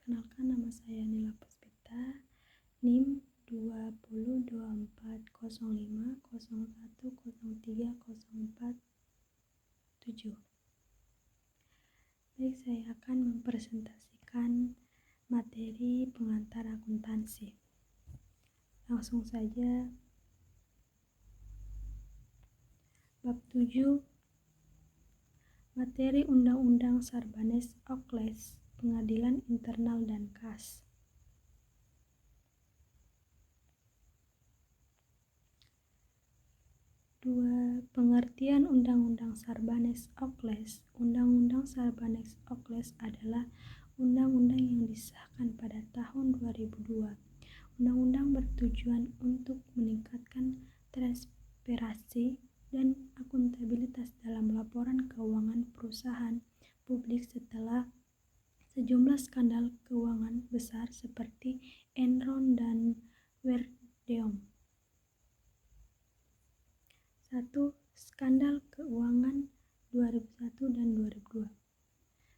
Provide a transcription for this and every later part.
Perkenalkan, nama saya Nila Puspita, NIM 202401030447. Baik, saya akan mempresentasikan materi pengantar akuntansi. Langsung saja. Bab 7, materi Undang-Undang Sarbanes-Okhles, Pengadilan Internal dan Kas. Pengertian Undang-Undang Sarbanes-Okhles. Undang-Undang Sarbanes-Okhles adalah undang-undang yang disahkan pada tahun 2002. Undang-undang bertujuan untuk meningkatkan transparansi dan akuntabilitas dalam laporan keuangan perusahaan publik setelah sejumlah skandal keuangan besar seperti Enron dan Verdeom. 1. Skandal keuangan 2001 dan 2002.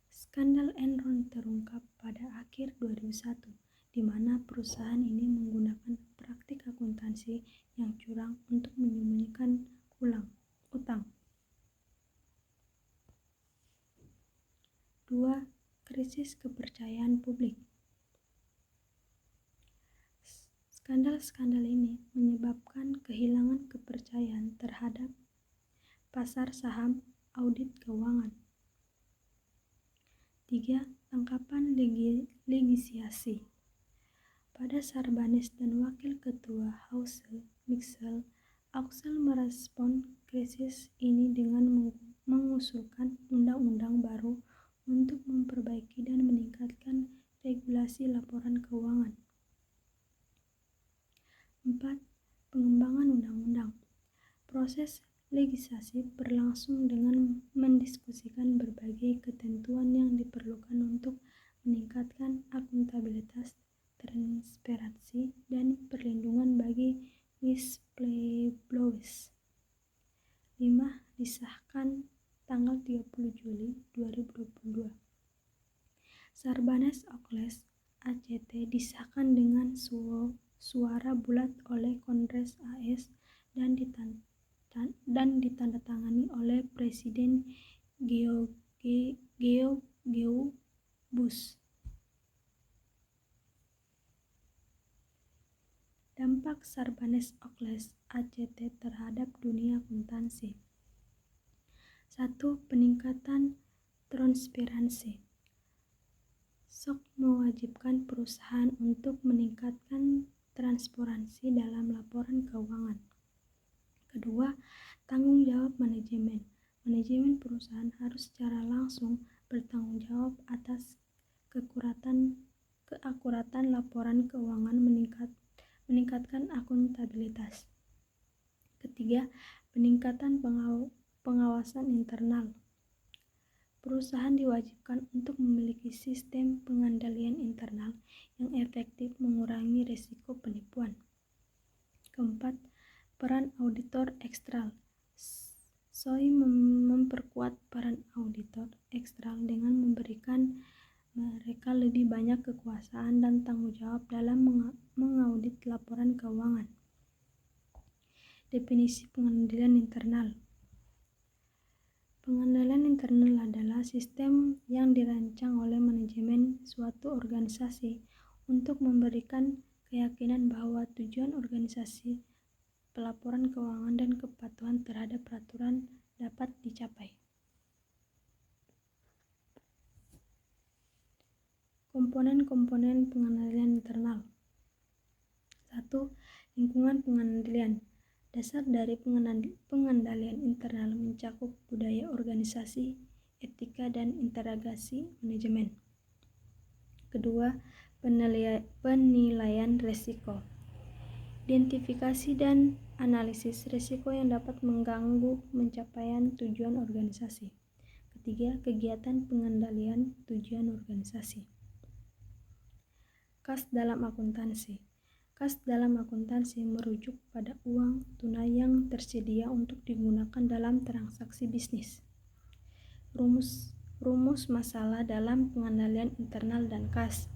Skandal Enron terungkap pada akhir 2001, di mana perusahaan ini menggunakan praktik akuntansi yang curang untuk menyembunyikan utang. 2. Krisis kepercayaan publik. Skandal-skandal ini menyebabkan kehilangan kepercayaan terhadap pasar saham audit keuangan. 3. Tangkapan legislasi. Pada Sarbanes dan Wakil Ketua House Michelle Auxel merespon krisis ini dengan mengusulkan undang-undang baru untuk memperbaiki dan meningkatkan regulasi laporan keuangan. 4. Pengembangan undang-undang. Proses legislasi berlangsung dengan mendiskusikan berbagai ketentuan yang diperlukan untuk meningkatkan akuntabilitas, transparansi, dan perlindungan bagi whistleblowers. 5. Disahkan tanggal 30 Juli 2022. Sarbanes-Okhles ACT disahkan dengan suara bulat oleh Kongres AS dan ditandatangani oleh Presiden George Bush. Dampak Sarbanes-Okhles ACT terhadap dunia akuntansi. 1. Peningkatan transparansi. SOX mewajibkan perusahaan untuk meningkatkan transparansi dalam laporan keuangan. Kedua, tanggung jawab manajemen. Manajemen perusahaan harus secara langsung bertanggung jawab atas keakuratan laporan keuangan, meningkatkan akuntabilitas. Ketiga, peningkatan pengawasan internal. Perusahaan diwajibkan untuk memiliki sistem pengendalian internal yang efektif mengurangi risiko penipuan. Keempat, peran auditor eksternal. SOI memperkuat peran auditor eksternal dengan memberikan mereka lebih banyak kekuasaan dan tanggung jawab dalam mengaudit laporan keuangan. Definisi pengendalian internal. Pengendalian internal adalah sistem yang dirancang oleh manajemen suatu organisasi untuk memberikan keyakinan bahwa tujuan organisasi, pelaporan keuangan, dan kepatuhan terhadap peraturan dapat dicapai. Komponen-komponen pengendalian internal. 1. Lingkungan pengendalian. Dasar dari pengendalian internal mencakup budaya organisasi, etika, dan integrasi manajemen. Kedua, penilaian risiko. Identifikasi dan analisis risiko yang dapat mengganggu pencapaian tujuan organisasi. Ketiga, kegiatan pengendalian tujuan organisasi. Kas dalam akuntansi. Kas dalam akuntansi merujuk pada uang tunai yang tersedia untuk digunakan dalam transaksi bisnis. Rumus masalah dalam pengendalian internal dan kas.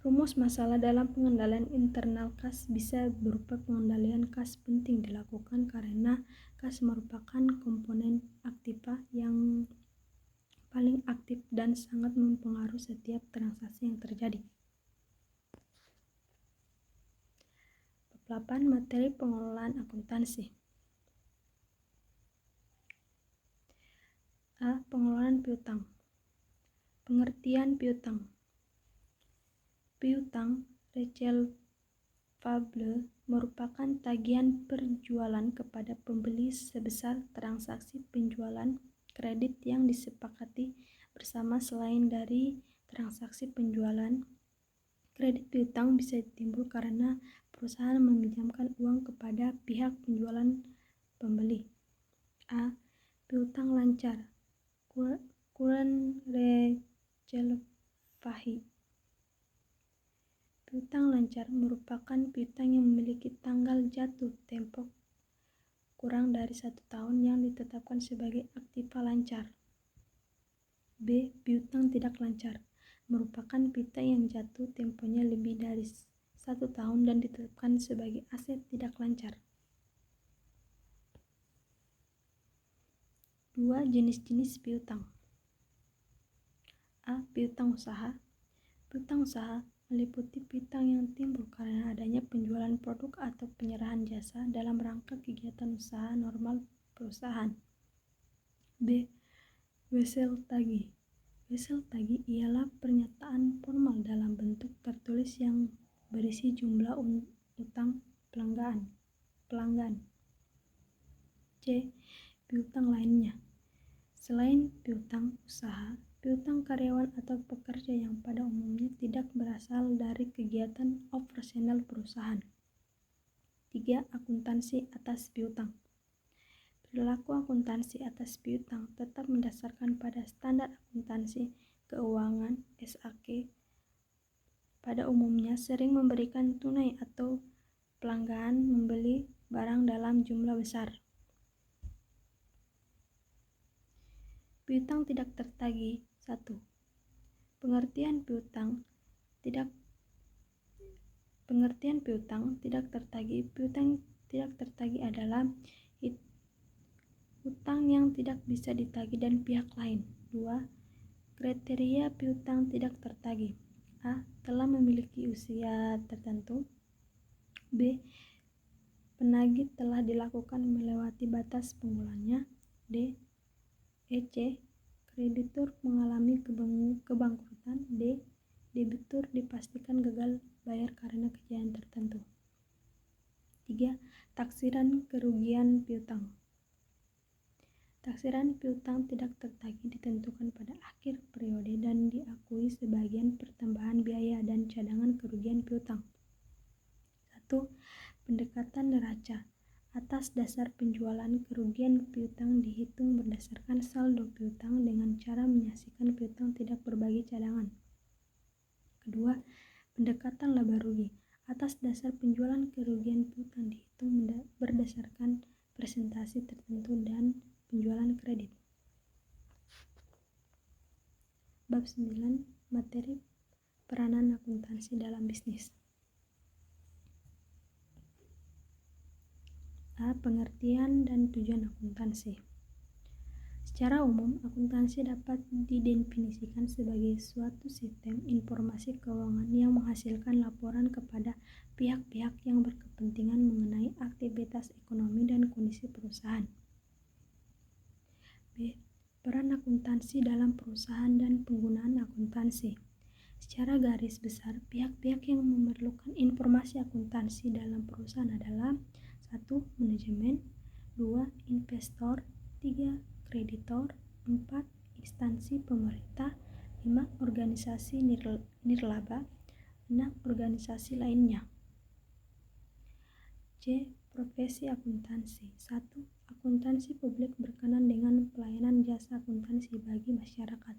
Rumus masalah dalam pengendalian internal kas bisa berupa pengendalian kas penting dilakukan karena kas merupakan komponen aktiva yang paling aktif dan sangat mempengaruhi setiap transaksi yang terjadi. Bab 8 materi pengelolaan akuntansi. A. Pengelolaan piutang. Pengertian piutang. Piutang recevable merupakan tagihan perjualan kepada pembeli sebesar transaksi penjualan kredit yang disepakati bersama. Selain dari transaksi penjualan, kredit piutang bisa timbul karena perusahaan meminjamkan uang kepada pihak penjualan pembeli. A. Piutang lancar. Current receivable. Piutang lancar merupakan piutang yang memiliki tanggal jatuh tempo kurang dari 1 tahun yang ditetapkan sebagai aktiva lancar. B. Piutang tidak lancar merupakan piutang yang jatuh temponya lebih dari 1 tahun dan ditetapkan sebagai aset tidak lancar. 2. Jenis-jenis piutang. A. Piutang usaha. Piutang usaha meliputi piutang yang timbul karena adanya penjualan produk atau penyerahan jasa dalam rangka kegiatan usaha normal perusahaan. B. Wesel tagih. Wesel tagih ialah pernyataan formal dalam bentuk tertulis yang berisi jumlah utang pelanggan. C. Piutang lainnya. Selain piutang usaha, piutang karyawan atau pekerja yang pada umumnya tidak berasal dari kegiatan operasional perusahaan. 3. Akuntansi atas piutang. Perilaku akuntansi atas piutang tetap mendasarkan pada standar akuntansi keuangan (SAK). Pada umumnya sering memberikan tunai atau pelanggan membeli barang dalam jumlah besar. Piutang tidak tertagih. 1. Pengertian piutang tidak tertagih. Piutang tidak tertagih adalah hutang yang tidak bisa ditagih dan pihak lain. 2. Kriteria piutang tidak tertagih. A. Telah memiliki usia tertentu. B. Penagih telah dilakukan melewati batas penggulannya. D. Kreditur mengalami kebangkrutan. D. Debitur dipastikan gagal bayar karena kejadian tertentu. 3. Taksiran kerugian piutang. Taksiran piutang tidak tertagih ditentukan pada akhir periode dan diakui sebagian pertambahan biaya dan cadangan kerugian piutang. 1. Pendekatan neraca. Atas dasar penjualan, kerugian piutang dihitung berdasarkan saldo piutang dengan cara menyaksikan piutang tidak berbagi cadangan. Kedua, pendekatan laba rugi. Atas dasar penjualan, kerugian piutang dihitung berdasarkan presentasi tertentu dan penjualan kredit. Bab 9 materi peranan akuntansi dalam bisnis. A. Pengertian dan tujuan akuntansi. Secara umum, akuntansi dapat didefinisikan sebagai suatu sistem informasi keuangan yang menghasilkan laporan kepada pihak-pihak yang berkepentingan mengenai aktivitas ekonomi dan kondisi perusahaan. B. Peran akuntansi dalam perusahaan dan penggunaan akuntansi. Secara garis besar, pihak-pihak yang memerlukan informasi akuntansi dalam perusahaan adalah 1. Manajemen. 2. Investor. 3. Kreditor. 4. Instansi pemerintah. 5. Organisasi nirlaba. 6. Organisasi lainnya. C. Profesi akuntansi. 1. Akuntansi publik berkenan dengan pelayanan jasa akuntansi bagi masyarakat.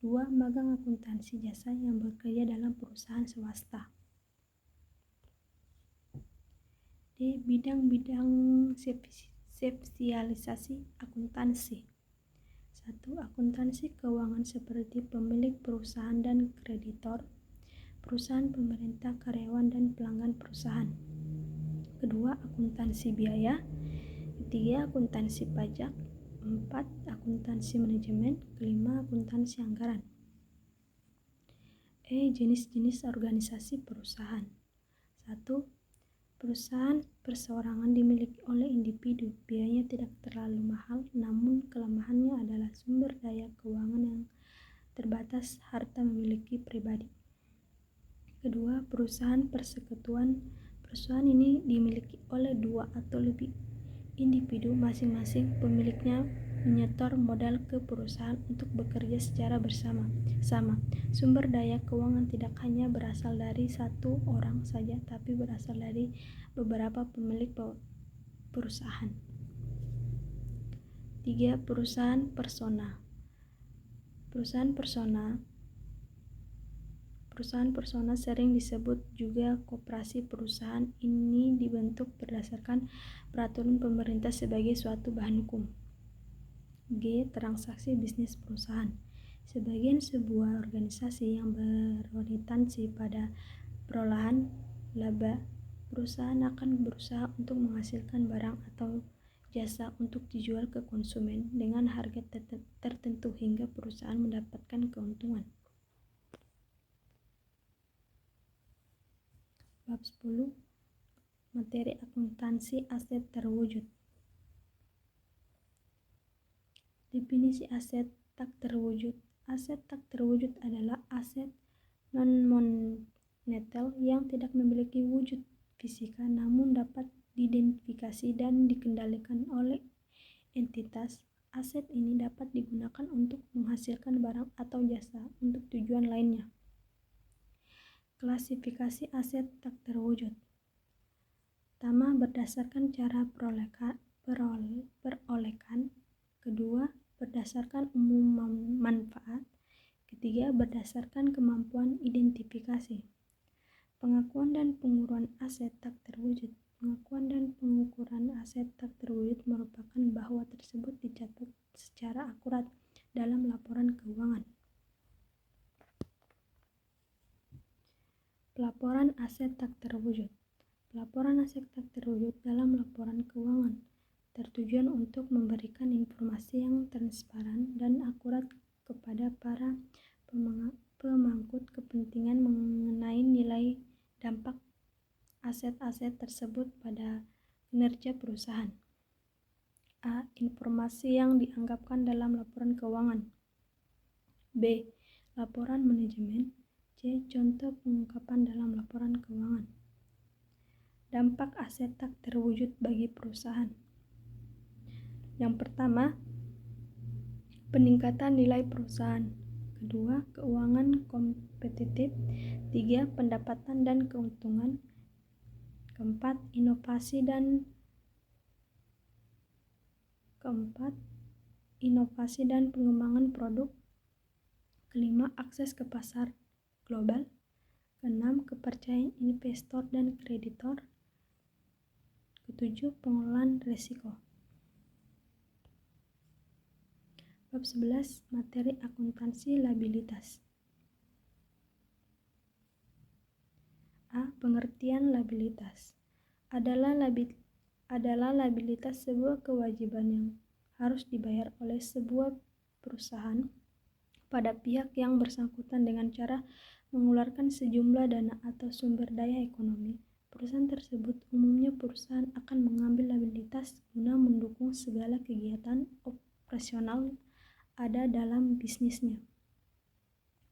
2. Magang akuntansi jasa yang bekerja dalam perusahaan swasta. D. Bidang-bidang spesialisasi akuntansi. 1. Akuntansi keuangan seperti pemilik perusahaan dan kreditor. perusahaan, pemerintah, karyawan, dan pelanggan perusahaan. Kedua, akuntansi biaya. Ketiga, akuntansi pajak. 4, akuntansi manajemen. Kelima, akuntansi anggaran. Jenis-jenis organisasi perusahaan. 1. Perusahaan perseorangan dimiliki oleh individu. Biayanya tidak terlalu mahal, namun kelemahannya adalah sumber daya keuangan yang terbatas, harta memiliki pribadi. Kedua, perusahaan persekutuan. Perusahaan ini dimiliki oleh 2 atau lebih individu, masing-masing pemiliknya menyetor modal ke perusahaan untuk bekerja secara bersama-sama. Sumber daya keuangan tidak hanya berasal dari satu orang saja, tapi berasal dari beberapa pemilik perusahaan. 3. Perusahaan persona. Perusahaan persona sering disebut juga koperasi perusahaan. Ini dibentuk berdasarkan peraturan pemerintah sebagai suatu bahan hukum. G. Transaksi bisnis perusahaan. Sebagian sebuah organisasi yang berorientasi pada perolahan laba, perusahaan akan berusaha untuk menghasilkan barang atau jasa untuk dijual ke konsumen dengan harga tertentu hingga perusahaan mendapatkan keuntungan. Bab 10. Materi akuntansi aset terwujud. Definisi aset tak terwujud. Aset tak terwujud adalah aset non-monetel yang tidak memiliki wujud fisika namun dapat diidentifikasi dan dikendalikan oleh entitas. Aset ini dapat digunakan untuk menghasilkan barang atau jasa untuk tujuan lainnya. Klasifikasi aset tak terwujud. Pertama, berdasarkan cara perolehan. Kedua, berdasarkan umum manfaat. Ketiga, berdasarkan kemampuan identifikasi. Pengakuan dan pengukuran aset tak terwujud. Pengakuan dan pengukuran aset tak terwujud merupakan bahwa tersebut dicatat secara akurat dalam laporan keuangan. Pelaporan aset tak terwujud. Pelaporan aset tak terwujud dalam laporan keuangan tertujuan untuk memberikan informasi yang transparan dan akurat kepada para pemangku kepentingan mengenai nilai dampak aset-aset tersebut pada kinerja perusahaan. A. Informasi yang dianggapkan dalam laporan keuangan. B. Laporan manajemen. C. Contoh pengungkapan dalam laporan keuangan. Dampak aset tak terwujud bagi perusahaan. Yang pertama, peningkatan nilai perusahaan. Kedua, keuangan kompetitif. 3. Pendapatan dan keuntungan. Keempat, inovasi dan pengembangan produk. Kelima, akses ke pasar global. Keenam, kepercayaan investor dan kreditor. Ketujuh, pengelolaan risiko. Bab 11. Materi akuntansi liabilitas. A. Pengertian liabilitas adalah liabilitas sebuah kewajiban yang harus dibayar oleh sebuah perusahaan pada pihak yang bersangkutan dengan cara mengeluarkan sejumlah dana atau sumber daya ekonomi. Perusahaan tersebut, umumnya perusahaan, akan mengambil liabilitas guna mendukung segala kegiatan operasional ada dalam bisnisnya.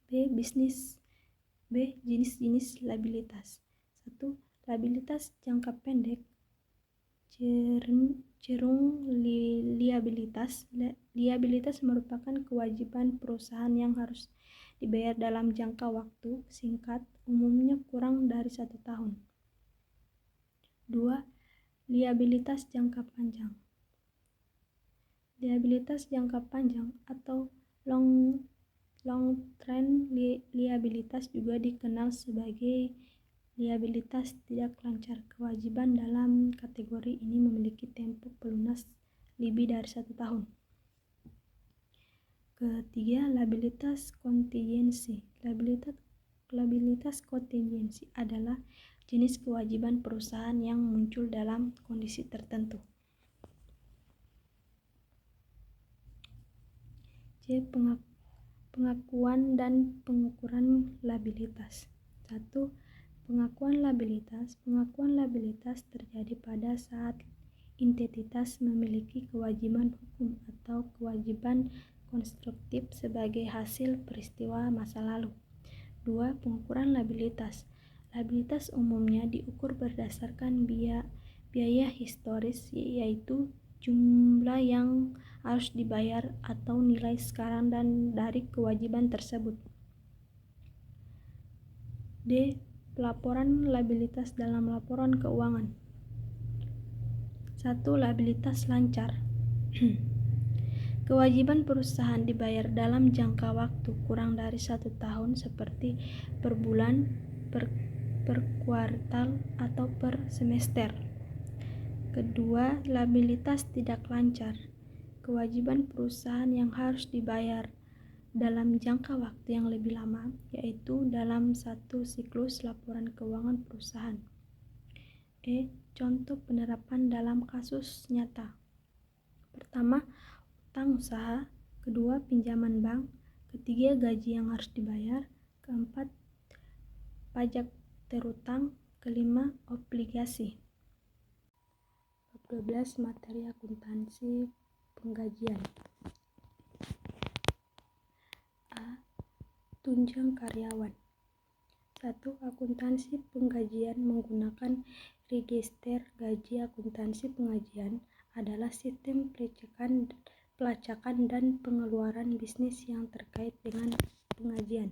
B. Jenis-jenis liabilitas. 1. Liabilitas jangka pendek. Cerung liabilitas. Liabilitas merupakan kewajiban perusahaan yang harus dibayar dalam jangka waktu singkat, umumnya kurang dari 1 tahun. 2. Liabilitas jangka panjang. Liabilitas jangka panjang atau long term liabilitas juga dikenal sebagai liabilitas tidak lancar. Kewajiban dalam kategori ini memiliki tempo pelunas lebih dari 1 tahun. Ketiga, liabilitas kontingensi. Liabilitas kontingensi adalah jenis kewajiban perusahaan yang muncul dalam kondisi tertentu. C. Pengakuan dan pengukuran liabilitas. 1. Pengakuan liabilitas. Pengakuan liabilitas terjadi pada saat entitas memiliki kewajiban hukum atau kewajiban konstruktif sebagai hasil peristiwa masa lalu. 2. Pengukuran liabilitas. Liabilitas umumnya diukur berdasarkan biaya historis, yaitu jumlah yang harus dibayar atau nilai sekarang dan dari kewajiban tersebut. D. Pelaporan liabilitas dalam laporan keuangan. 1. Liabilitas lancar. Kewajiban perusahaan dibayar dalam jangka waktu kurang dari 1 tahun seperti per bulan, per kuartal, atau per semester. Kedua, liabilitas tidak lancar. Kewajiban perusahaan yang harus dibayar dalam jangka waktu yang lebih lama, yaitu dalam satu siklus laporan keuangan perusahaan. E. Contoh penerapan dalam kasus nyata. Pertama, utang usaha. Kedua, pinjaman bank. Ketiga, gaji yang harus dibayar. Keempat, pajak terutang. Kelima, obligasi. 12. Materi akuntansi penggajian. A. Tunjang karyawan. 1. Akuntansi penggajian menggunakan register gaji. Akuntansi penggajian adalah sistem pelacakan dan pengeluaran bisnis yang terkait dengan penggajian.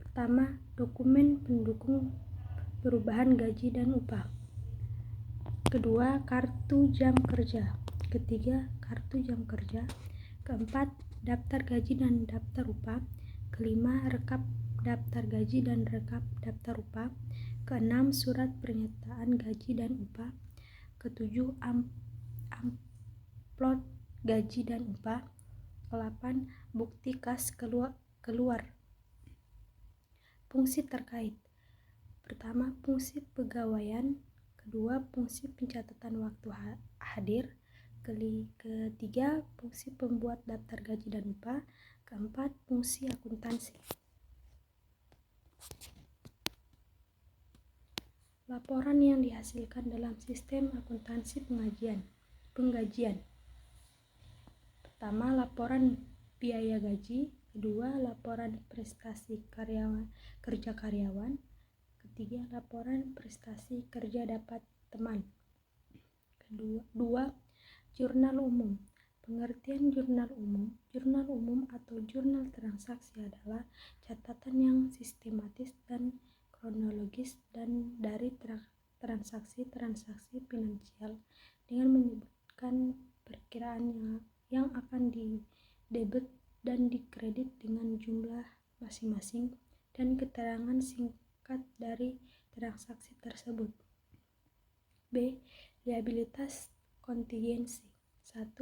Pertama, dokumen pendukung perubahan gaji dan upah. Kedua, kartu jam kerja. Ketiga, kartu jam kerja. Keempat, daftar gaji dan daftar upah. Kelima, rekap daftar gaji dan rekap daftar upah. Keenam, surat pernyataan gaji dan upah. Ketujuh, amplop gaji dan upah. Kedelapan, bukti kas keluar. Fungsi terkait. Pertama, fungsi pegawaian. Kedua, fungsi pencatatan waktu hadir. Ketiga, fungsi pembuat daftar gaji dan upah. Keempat, fungsi akuntansi. Laporan yang dihasilkan dalam sistem akuntansi penggajian. Pertama, laporan biaya gaji. Kedua, laporan prestasi kerja karyawan. Ketiga, laporan prestasi kerja dapat teman. Kedua, jurnal umum. Pengertian jurnal umum. Jurnal umum atau jurnal transaksi adalah catatan yang sistematis dan kronologis dan dari transaksi finansial dengan menyebutkan perkiraan yang akan didebit dan dikredit dengan jumlah masing-masing dan keterangan singkat dari transaksi tersebut. B. Liabilitas kontingensi. 1.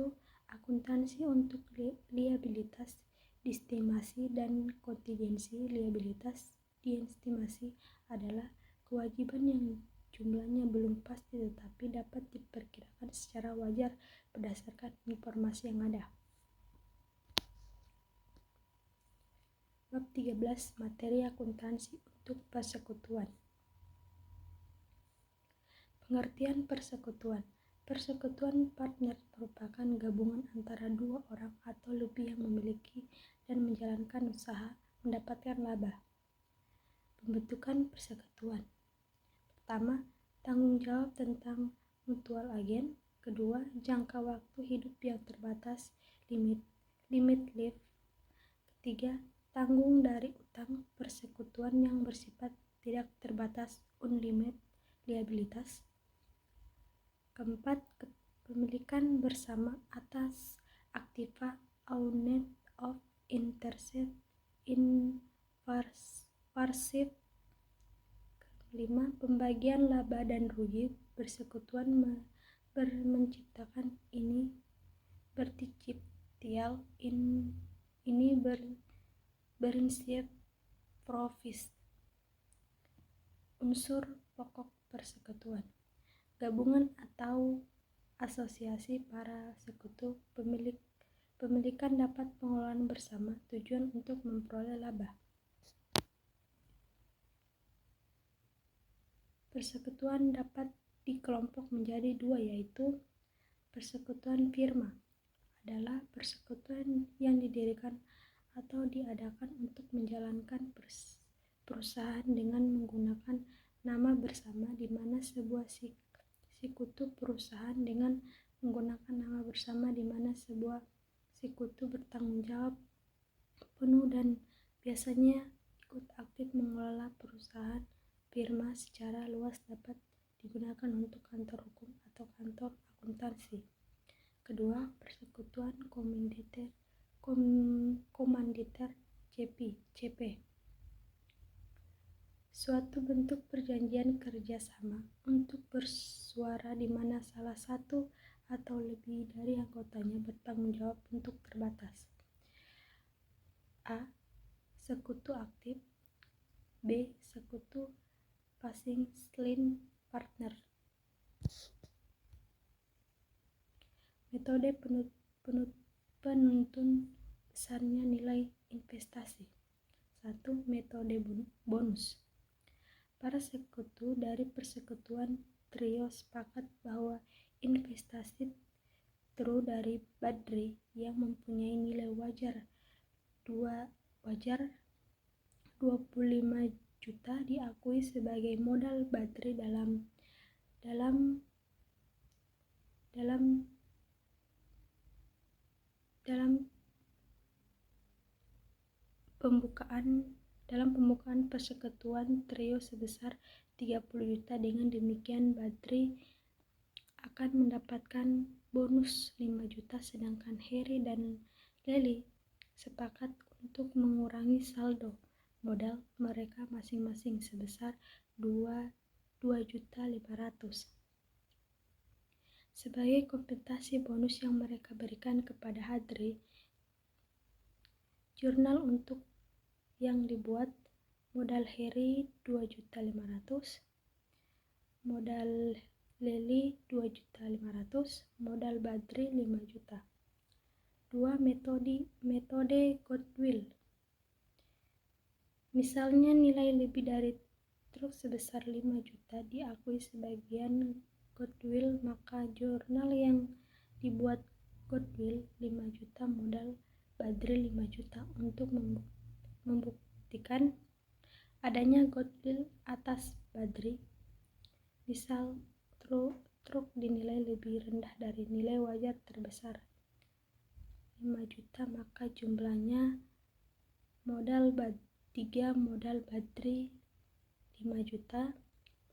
Akuntansi untuk liabilitas diestimasi dan kontingensi. Liabilitas diestimasi adalah kewajiban yang jumlahnya belum pasti tetapi dapat diperkirakan secara wajar berdasarkan informasi yang ada. Bab 13. Materi akuntansi untuk persekutuan. Pengertian persekutuan. Persekutuan partner merupakan gabungan antara dua orang atau lebih yang memiliki dan menjalankan usaha mendapatkan laba. Pembentukan persekutuan. Pertama, tanggung jawab tentang mutual agent. Kedua, jangka waktu hidup yang terbatas, limit life. Ketiga, tanggung dari utang. Persekutuan yang bersifat tidak terbatas, unlimited liabilitas. Keempat, kepemilikan bersama atas aktiva owned of interest in passive. Kelima, pembagian laba dan rugi. Persekutuan menciptakan ini berticiptial ini Berinsip Profis. Unsur pokok persekutuan. Gabungan atau asosiasi para sekutu pemilikan dapat pengelolaan bersama tujuan untuk memperoleh laba. Persekutuan dapat dikelompok menjadi dua, yaitu persekutuan firma adalah persekutuan yang didirikan atau diadakan untuk menjalankan perusahaan dengan menggunakan nama bersama, di mana sebuah sekutu perusahaan dengan menggunakan nama bersama, di mana sebuah sekutu bertanggung jawab penuh dan biasanya ikut aktif mengelola perusahaan firma secara luas, dapat digunakan untuk kantor hukum atau kantor akuntansi. Kedua, persekutuan komanditer CP. Suatu bentuk perjanjian kerjasama untuk bersuara di mana salah satu atau lebih dari anggotanya bertanggung jawab untuk terbatas. A. Sekutu aktif. B. Sekutu passing line partner. Metode penuntun besarnya nilai investasi. 1. Metode bonus. Para sekutu dari persekutuan trio sepakat bahwa investasi true dari Badri yang mempunyai nilai wajar 25 juta diakui sebagai modal Badri dalam pembukaan persekutuan trio sebesar 30 juta. Dengan demikian Badri akan mendapatkan bonus 5 juta, sedangkan Heri dan Leli sepakat untuk mengurangi saldo modal mereka masing-masing sebesar 2.500.000 sebagai kompensasi bonus yang mereka berikan kepada Hadri. Jurnal untuk yang dibuat: modal Heri 2.500.000, modal Leli 2.500.000, modal Badri 5 juta. 2. Metode goodwill. Misalnya nilai lebih dari truk sebesar 5 juta diakui sebagian goodwill, maka jurnal yang dibuat goodwill 5 juta, modal Badri 5 juta untuk membuktikan adanya goodwill atas Badri. Misal truk dinilai lebih rendah dari nilai wajar terbesar 5 juta, maka jumlahnya modal 3, modal Badri 5 juta,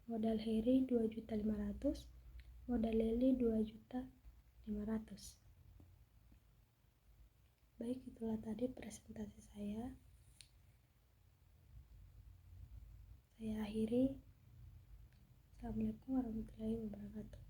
modal Heri 2.500.000, modal Leli 2.500.000. Baik, itulah tadi presentasi saya. Saya akhiri. Assalamualaikum warahmatullahi wabarakatuh.